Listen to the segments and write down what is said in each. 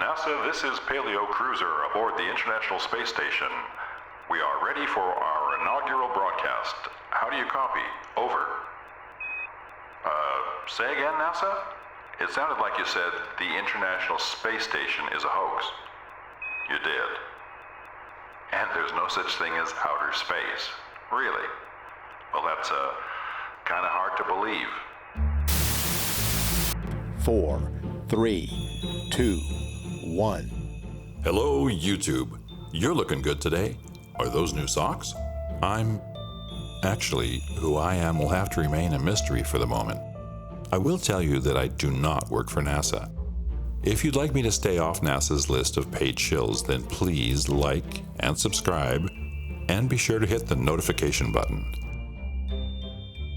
NASA, this is Paleo Cruiser aboard the International Space Station. We are ready for our inaugural broadcast. How do you copy? Over. Say again, NASA? It sounded like you said the International Space Station is a hoax. You did. And there's no such thing as outer space. Really? Well, that's kind of hard to believe. 4, 3, 2, 1. Hello, YouTube. You're looking good today. Are those new socks? Actually, who I am will have to remain a mystery for the moment. I will tell you that I do not work for NASA. If you'd like me to stay off NASA's list of paid shills, then please like and subscribe, and be sure to hit the notification button.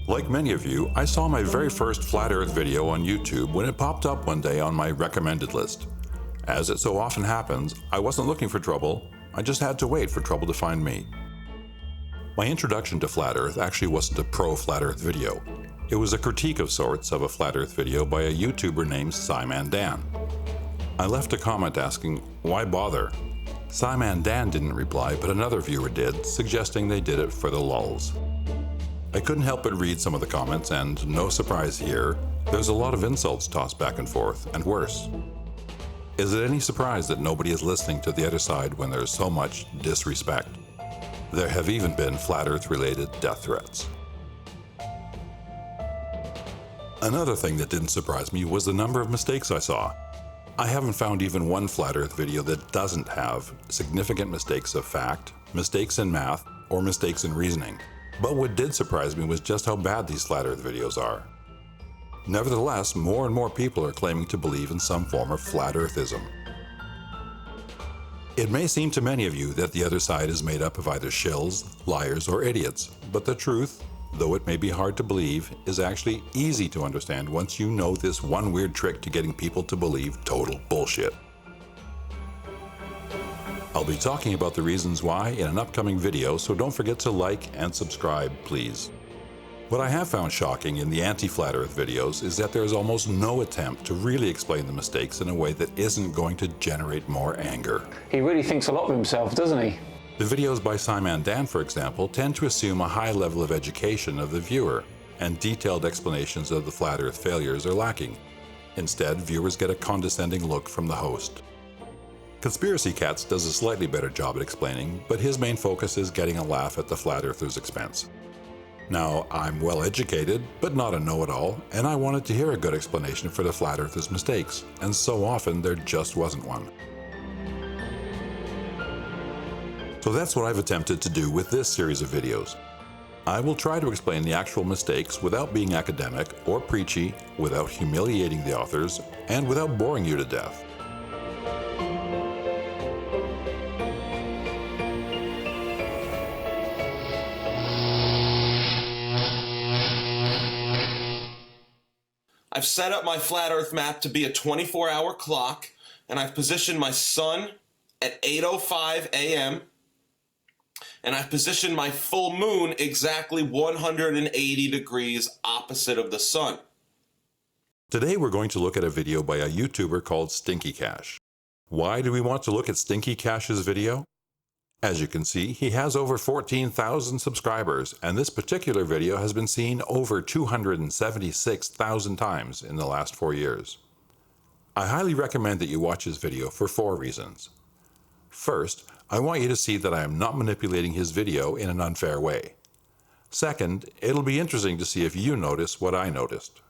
Like many of you, I saw my very first Flat Earth video on YouTube when it popped up one day on my recommended list. As it so often happens, I wasn't looking for trouble, I just had to wait for trouble to find me. My introduction to Flat Earth actually wasn't a pro-Flat Earth video. It was a critique of sorts of a Flat Earth video by a YouTuber named SciManDan. I left a comment asking, why bother? SciManDan didn't reply, but another viewer did, suggesting they did it for the lulz. I couldn't help but read some of the comments, and no surprise here, there's a lot of insults tossed back and forth, and worse. Is it any surprise that nobody is listening to the other side when there's so much disrespect? There have even been Flat Earth-related death threats. Another thing that didn't surprise me was the number of mistakes I saw. I haven't found even one Flat Earth video that doesn't have significant mistakes of fact, mistakes in math, or mistakes in reasoning. But what did surprise me was just how bad these Flat Earth videos are. Nevertheless, more and more people are claiming to believe in some form of Flat Earthism. It may seem to many of you that the other side is made up of either shills, liars, or idiots, but the truth, though it may be hard to believe, is actually easy to understand once you know this one weird trick to getting people to believe total bullshit. I'll be talking about the reasons why in an upcoming video, so don't forget to like and subscribe, please. What I have found shocking in the anti-Flat Earth videos is that there is almost no attempt to really explain the mistakes in a way that isn't going to generate more anger. He really thinks a lot of himself, doesn't he? The videos by SciManDan, for example, tend to assume a high level of education of the viewer, and detailed explanations of the Flat Earth failures are lacking. Instead, viewers get a condescending look from the host. Conspiracy Cats does a slightly better job at explaining, but his main focus is getting a laugh at the Flat Earthers' expense. Now, I'm well educated, but not a know-it-all, and I wanted to hear a good explanation for the Flat Earthers' mistakes, and so often there just wasn't one. So that's what I've attempted to do with this series of videos. I will try to explain the actual mistakes without being academic or preachy, without humiliating the authors, and without boring you to death. I've set up my flat earth map to be a 24-hour clock, and I've positioned my sun at 8:05 a.m. and I've positioned my full moon exactly 180 degrees opposite of the sun. Today we're going to look at a video by a YouTuber called StinkyCASH. Why do we want to look at StinkyCASH's video? As you can see, he has over 14,000 subscribers, and this particular video has been seen over 276,000 times in the last 4 years. I highly recommend that you watch his video for 4 reasons. First, I want you to see that I am not manipulating his video in an unfair way. Second, it'll be interesting to see if you notice what I noticed.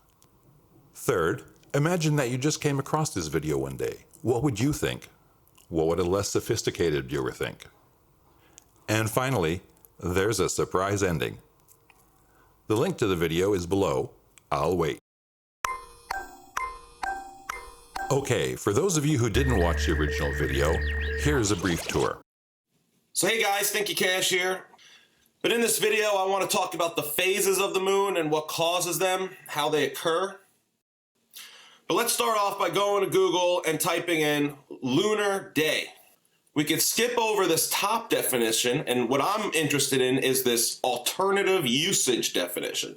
Third, imagine that you just came across this video one day. What would you think? What would a less sophisticated viewer think? And finally, there's a surprise ending. The link to the video is below. I'll wait. Okay, for those of you who didn't watch the original video, here's a brief tour. So hey guys, StinkyCASH here. But in this video, I want to talk about the phases of the moon and what causes them, how they occur. But let's start off by going to Google and typing in lunar day. We could skip over this top definition, and what I'm interested in is this alternative usage definition.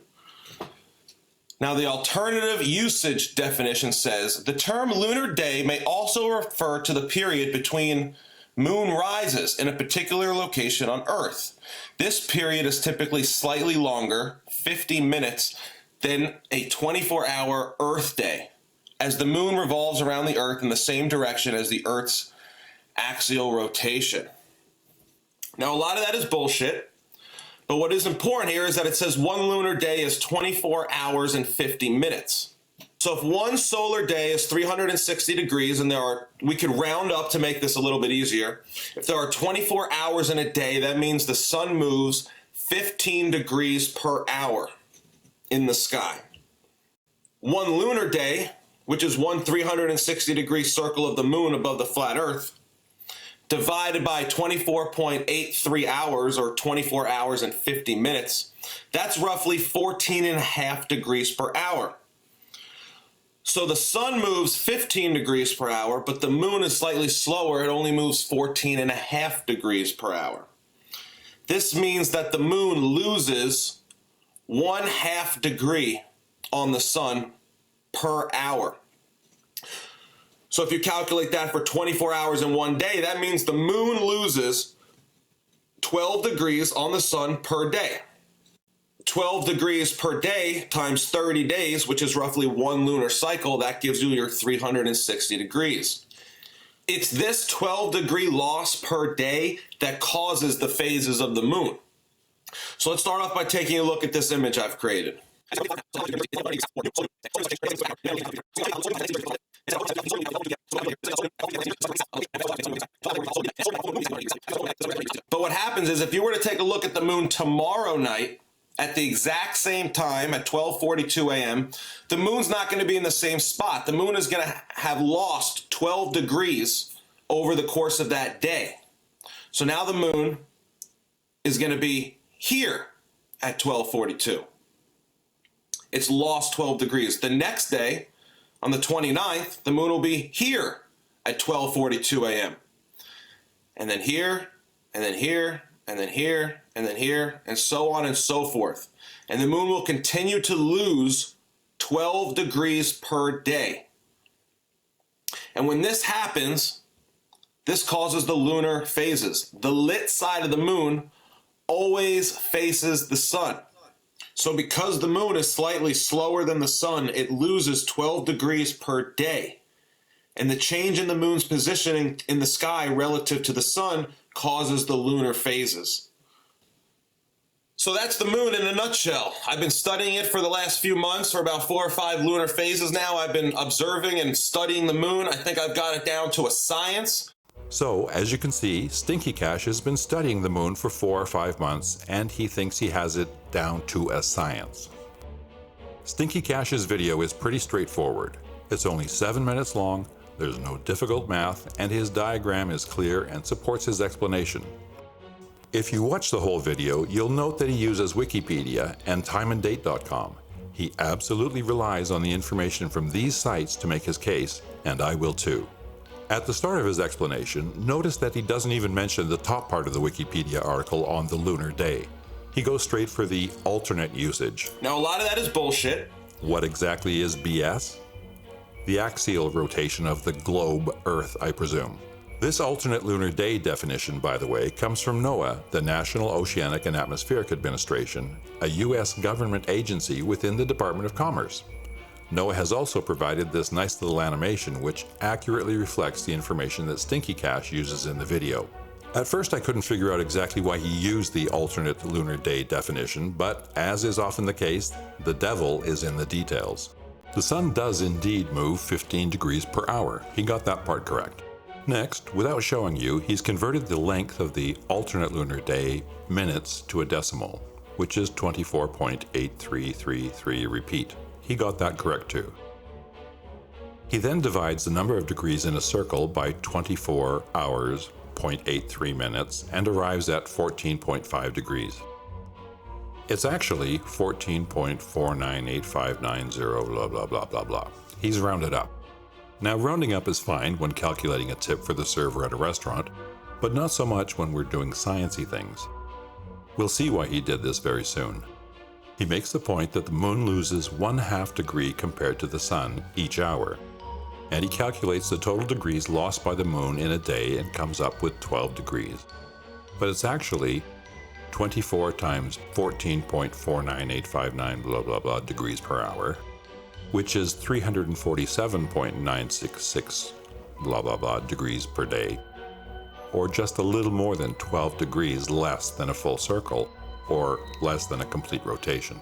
Now, the alternative usage definition says the term lunar day may also refer to the period between moon rises in a particular location on Earth. This period is typically slightly longer, 50 minutes, than a 24-hour Earth day, as the moon revolves around the Earth in the same direction as the Earth's axial rotation. Now, a lot of that is bullshit, but what is important here is that it says one lunar day is 24 hours and 50 minutes. So if one solar day is 360 degrees, and we could round up to make this a little bit easier. If there are 24 hours in a day, that means the sun moves 15 degrees per hour in the sky. One lunar day, which is one 360-degree circle of the moon above the flat Earth, divided by 24.83 hours, or 24 hours and 50 minutes, that's roughly 14.5 degrees per hour. So the sun moves 15 degrees per hour, but the moon is slightly slower. It only moves 14.5 degrees per hour. This means that the moon loses 1/2 degree on the sun per hour. So if you calculate that for 24 hours in one day, that means the moon loses 12 degrees on the sun per day. 12 degrees per day times 30 days, which is roughly one lunar cycle, that gives you your 360 degrees. It's this 12-degree loss per day that causes the phases of the moon. So let's start off by taking a look at this image I've created. But what happens is, if you were to take a look at the moon tomorrow night, at the exact same time, at 12:42 a.m., the moon's not going to be in the same spot. The moon is going to have lost 12 degrees over the course of that day. So now the moon is going to be here at 12:42. It's lost 12 degrees. The next day, on the 29th, the moon will be here at 12:42 a.m. And then here, and then here, and then here, and then here, and so on and so forth. And the moon will continue to lose 12 degrees per day. And when this happens, this causes the lunar phases. The lit side of the moon always faces the sun. So because the moon is slightly slower than the sun, it loses 12 degrees per day. And the change in the moon's position in the sky relative to the sun causes the lunar phases. So that's the moon in a nutshell. I've been studying it for the last few months, for about 4 or 5 lunar phases now. I've been observing and studying the moon. I think I've got it down to a science. So, as you can see, StinkyCASH has been studying the moon for 4 or 5 months, and he thinks he has it down to a science. StinkyCASH's video is pretty straightforward. It's only 7 minutes long, there's no difficult math, and his diagram is clear and supports his explanation. If you watch the whole video, you'll note that he uses Wikipedia and timeanddate.com. He absolutely relies on the information from these sites to make his case, and I will too. At the start of his explanation, notice that he doesn't even mention the top part of the Wikipedia article on the lunar day. He goes straight for the alternate usage. Now, a lot of that is bullshit. What exactly is BS? The axial rotation of the globe Earth, I presume. This alternate lunar day definition, by the way, comes from NOAA, the National Oceanic and Atmospheric Administration, a U.S. government agency within the Department of Commerce. NOAA has also provided this nice little animation which accurately reflects the information that StinkyCASH uses in the video. At first I couldn't figure out exactly why he used the alternate lunar day definition, but as is often the case, the devil is in the details. The sun does indeed move 15 degrees per hour. He got that part correct. Next, without showing you, he's converted the length of the alternate lunar day minutes to a decimal, which is 24.8333 repeat. He got that correct too. He then divides the number of degrees in a circle by 24 hours, 0.83 minutes, and arrives at 14.5 degrees. It's actually 14.498590 blah blah blah blah blah. He's rounded up. Now, rounding up is fine when calculating a tip for the server at a restaurant, but not so much when we're doing sciencey things. We'll see why he did this very soon. He makes the point that the moon loses 1/2 degree compared to the sun each hour, and he calculates the total degrees lost by the moon in a day and comes up with 12 degrees. But it's actually 24 times 14.49859 blah blah blah degrees per hour, which is 347.966 blah blah blah degrees per day, or just a little more than 12 degrees less than a full circle, or less than a complete rotation.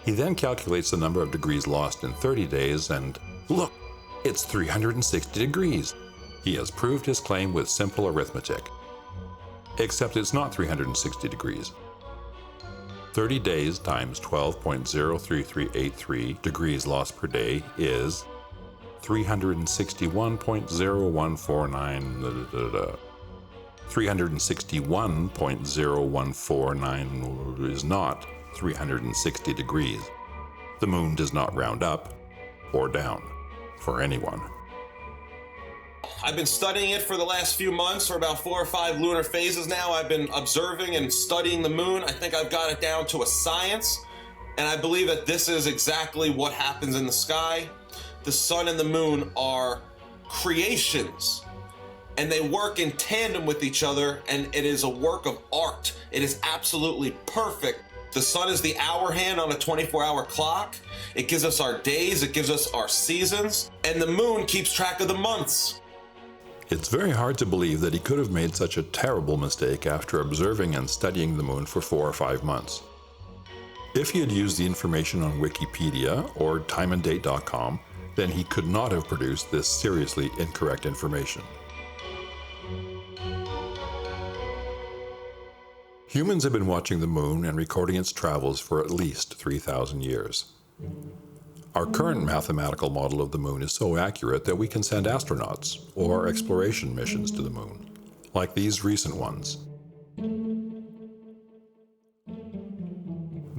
He then calculates the number of degrees lost in 30 days and look, it's 360 degrees. He has proved his claim with simple arithmetic. Except it's not 360 degrees. 30 days times 12.03383 degrees lost per day is 361.0149. 361.0149 is not 360 degrees. The moon does not round up or down for anyone. I've been studying it for the last few months, for about 4 or 5 lunar phases now. I've been observing and studying the moon. I think I've got it down to a science, and I believe that this is exactly what happens in the sky. The sun and the moon are creations, and they work in tandem with each other, and it is a work of art. It is absolutely perfect. The sun is the hour hand on a 24-hour clock. It gives us our days, it gives us our seasons, and the moon keeps track of the months. It's very hard to believe that he could have made such a terrible mistake after observing and studying the moon for 4 or 5 months. If he had used the information on Wikipedia or timeanddate.com, then he could not have produced this seriously incorrect information. Humans have been watching the moon and recording its travels for at least 3,000 years. Our current mathematical model of the moon is so accurate that we can send astronauts or exploration missions to the moon, like these recent ones.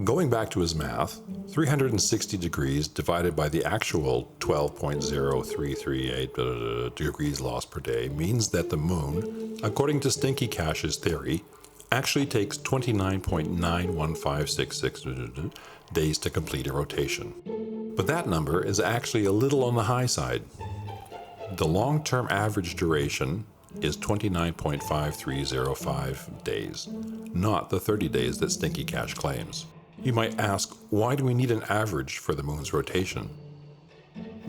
Going back to his math, 360 degrees divided by the actual 12.0338 degrees lost per day means that the moon, according to StinkyCASH's theory, actually takes 29.91566 days to complete a rotation. But that number is actually a little on the high side. The long-term average duration is 29.5305 days, not the 30 days that StinkyCASH claims. You might ask, why do we need an average for the moon's rotation?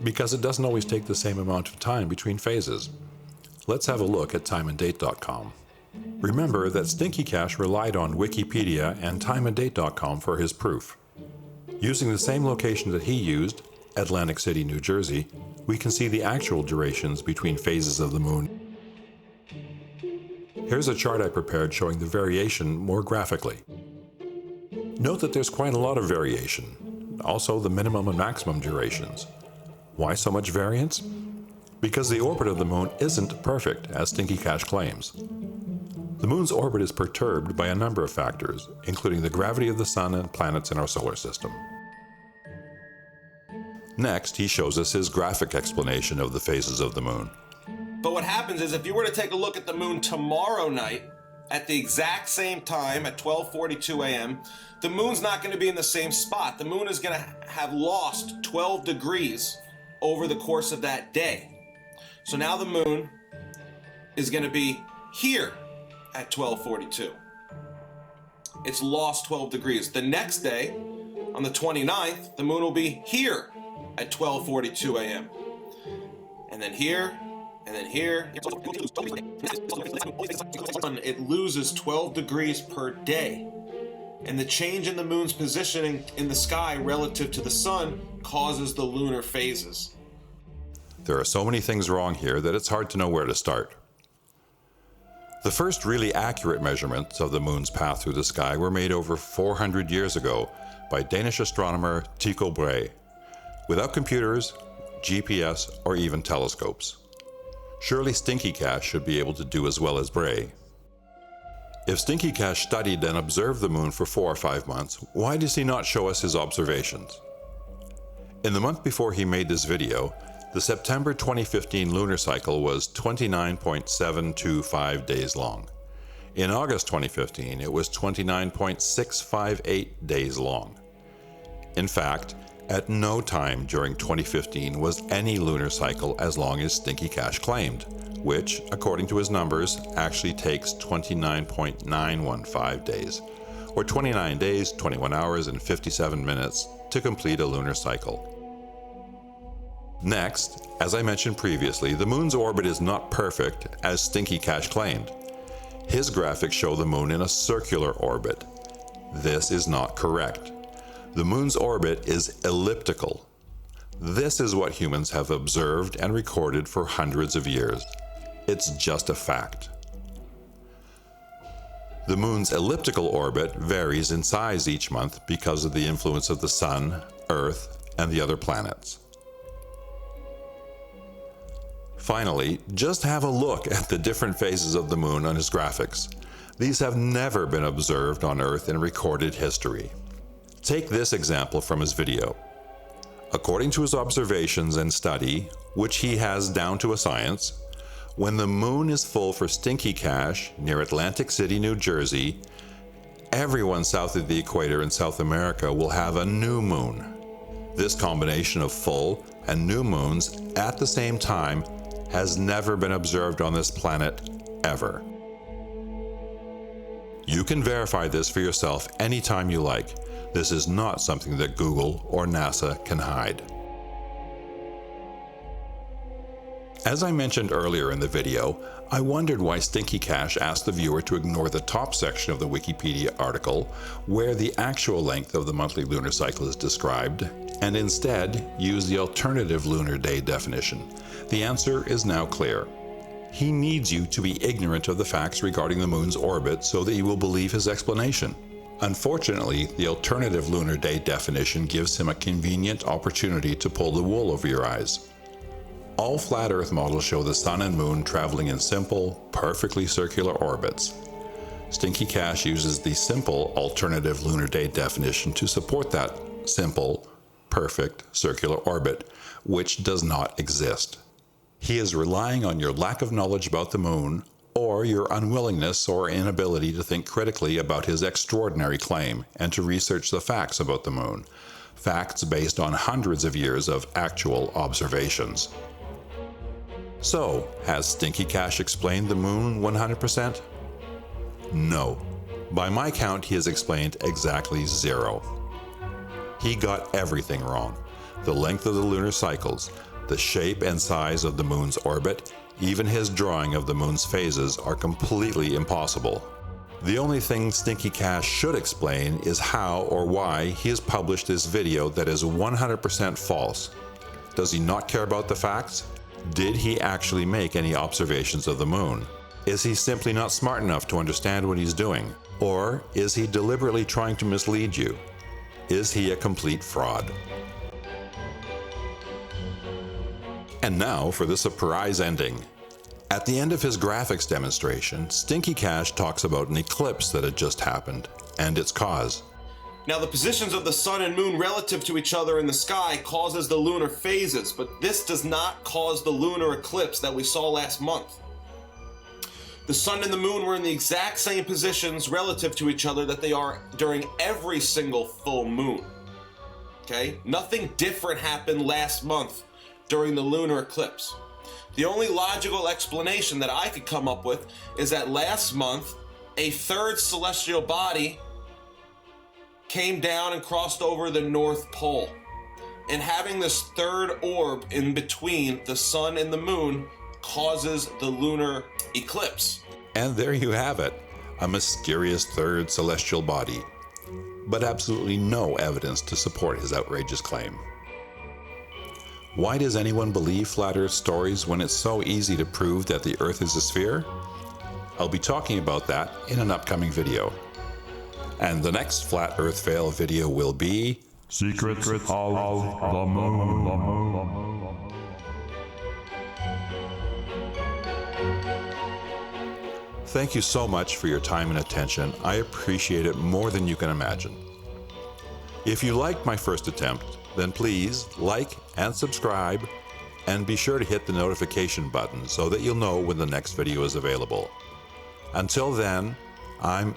Because it doesn't always take the same amount of time between phases. Let's have a look at timeanddate.com. Remember that StinkyCASH relied on Wikipedia and timeanddate.com for his proof. Using the same location that he used, Atlantic City, New Jersey, we can see the actual durations between phases of the moon. Here's a chart I prepared showing the variation more graphically. Note that there's quite a lot of variation, also the minimum and maximum durations. Why so much variance? Because the orbit of the moon isn't perfect, as StinkyCASH claims. The moon's orbit is perturbed by a number of factors, including the gravity of the sun and planets in our solar system. Next, he shows us his graphic explanation of the phases of the moon. But what happens is, if you were to take a look at the moon tomorrow night, at the exact same time, at 12:42 a.m., the moon's not going to be in the same spot. The moon is going to have lost 12 degrees over the course of that day. So now the moon is going to be here at 12:42. It's lost 12 degrees. The next day, on the 29th, the moon will be here at 12:42 a.m. And then here, and then here. It loses 12 degrees per day. And the change in the moon's positioning in the sky relative to the sun causes the lunar phases. There are so many things wrong here that it's hard to know where to start. The first really accurate measurements of the moon's path through the sky were made over 400 years ago by Danish astronomer Tycho Brahe, without computers, GPS, or even telescopes. Surely StinkyCASH should be able to do as well as Brahe. If StinkyCASH studied and observed the moon for 4 or 5 months, why does he not show us his observations? In the month before he made this video, the September 2015 lunar cycle was 29.725 days long. In August 2015, it was 29.658 days long. In fact, at no time during 2015 was any lunar cycle as long as StinkyCASH claimed, which, according to his numbers, actually takes 29.915 days, or 29 days, 21 hours, and 57 minutes to complete a lunar cycle. Next, as I mentioned previously, the moon's orbit is not perfect, as StinkyCASH claimed. His graphics show the moon in a circular orbit. This is not correct. The moon's orbit is elliptical. This is what humans have observed and recorded for hundreds of years. It's just a fact. The moon's elliptical orbit varies in size each month because of the influence of the sun, Earth, and the other planets. Finally, just have a look at the different phases of the moon on his graphics. These have never been observed on Earth in recorded history. Take this example from his video. According to his observations and study, which he has down to a science, when the moon is full for StinkyCASH near Atlantic City, New Jersey, everyone south of the equator in South America will have a new moon. This combination of full and new moons at the same time has never been observed on this planet ever. You can verify this for yourself anytime you like. This is not something that Google or NASA can hide. As I mentioned earlier in the video, I wondered why StinkyCASH asked the viewer to ignore the top section of the Wikipedia article, where the actual length of the monthly lunar cycle is described, and instead use the alternative lunar day definition. The answer is now clear. He needs you to be ignorant of the facts regarding the moon's orbit so that you will believe his explanation. Unfortunately, the alternative lunar day definition gives him a convenient opportunity to pull the wool over your eyes. All flat Earth models show the sun and moon traveling in simple, perfectly circular orbits. StinkyCASH uses the simple alternative lunar day definition to support that simple, perfect circular orbit, which does not exist. He is relying on your lack of knowledge about the moon, or your unwillingness or inability to think critically about his extraordinary claim and to research the facts about the moon, facts based on hundreds of years of actual observations. So, has StinkyCASH explained the moon 100%? No. By my count, he has explained exactly 0. He got everything wrong. The length of the lunar cycles, the shape and size of the moon's orbit, even his drawing of the moon's phases are completely impossible. The only thing StinkyCASH should explain is how or why he has published this video that is 100% false. Does he not care about the facts? Did he actually make any observations of the moon? Is he simply not smart enough to understand what he's doing? Or is he deliberately trying to mislead you? Is he a complete fraud? And now for the surprise ending. At the end of his graphics demonstration, StinkyCASH talks about an eclipse that had just happened, and its cause. Now, the positions of the sun and moon relative to each other in the sky causes the lunar phases, but this does not cause the lunar eclipse that we saw last month. The sun and the moon were in the exact same positions relative to each other that they are during every single full moon. Okay? Nothing different happened last month during the lunar eclipse. The only logical explanation that I could come up with is that last month, a third celestial body came down and crossed over the North Pole. And having this third orb in between the sun and the moon causes the lunar eclipse. And there you have it, a mysterious third celestial body, but absolutely no evidence to support his outrageous claim. Why does anyone believe Flat Earth stories when it's so easy to prove that the Earth is a sphere? I'll be talking about that in an upcoming video. And the next Flat Earth Fail video will be Secrets of the Moon. Thank you so much for your time and attention. I appreciate it more than you can imagine. If you liked my first attempt, then please like and subscribe, and be sure to hit the notification button so that you'll know when the next video is available. Until then, I'm